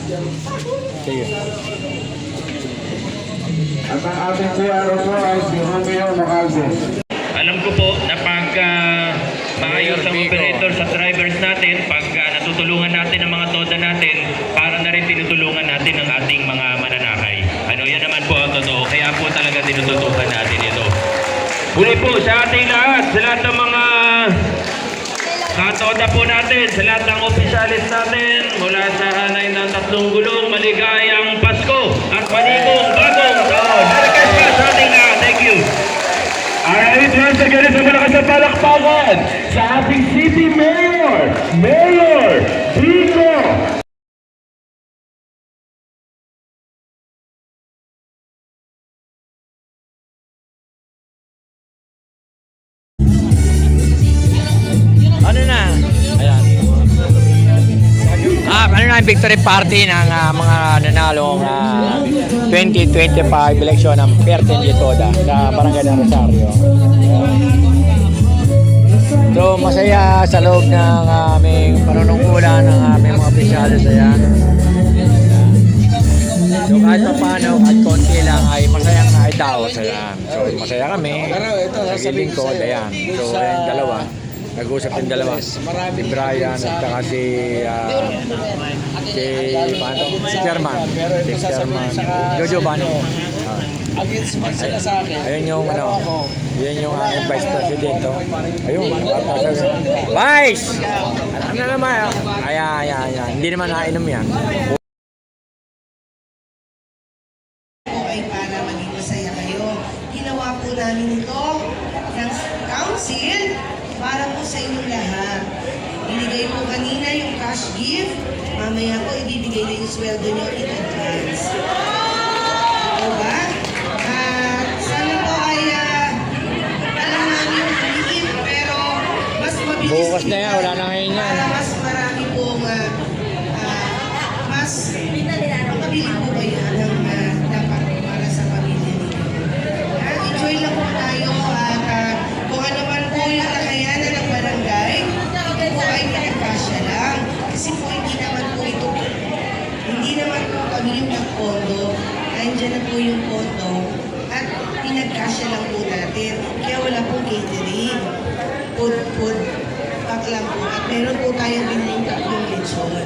Sige. At ang ating PRO po ay si Romeo Macalde. Alam ko po na pag maayos ang operator sa drivers natin, pag natutulungan natin ang mga toda natin, para na rin tinutulungan natin ang ating mga mananakay. Ano, yan naman po ang totoo. Kaya po talaga tinututukan natin ito. Muli po sa ating lahat, sa lahat ng mga katoda po natin, sa lahat ng opisyalis natin, mula sa hanay ng tatlong gulong, maligayang Pasko at maligong bagong taon. Nalagay pa sa ating lahat. Thank you. Alright, once again, sa malakas na palakpakan sa ating City Mayor, Mayor Vico. Ano na? Ayan. Ano na ang victory party ng mga nanalong 2025 eleksyon ng Pertin Toda sa Barangay ng Rosario. So masaya sa loob ng aming panunungkulan ng aming mga opisyalis. Ayan. So kahit pa paano, kahit konti lang ay masayang naitaos. Ayan. So masaya kami. Sa lingkod. Ayan. So yung dalawa. Nag-uusap yung dalawa, si Brian at saka si Chairman, Jojo Bano. Against man sila sa akin. Ayun yung yan yung Vice President. Ayun, Vice! Ano naman? Ayan. Hindi naman nainom yan. Ay para maging masaya kayo. Ginawa po namin ito ng council para po sa inyong lahat. Binigay po kanina yung cash gift. Mamaya po ibibigay na yung sweldo nyo in advance. Diba? Sana po ay alam namin yung liit, pero mas mabilis. Bukas na yan, wala na ngayon yan. Para mas marami pong mas makabili po kayo ng dapat para sa pamilya ninyo. Enjoy lang po tayo at kung ano man po yung kakayanan ng barangay, ito po ay pinagkasya lang. Kasi po hindi naman po kami yung nagpondo. Nandiyan na po yung pondo at pinagkasya lang po natin. Kaya wala pong catering. Food pack lang po. At meron po tayong binigay tatlong lechon.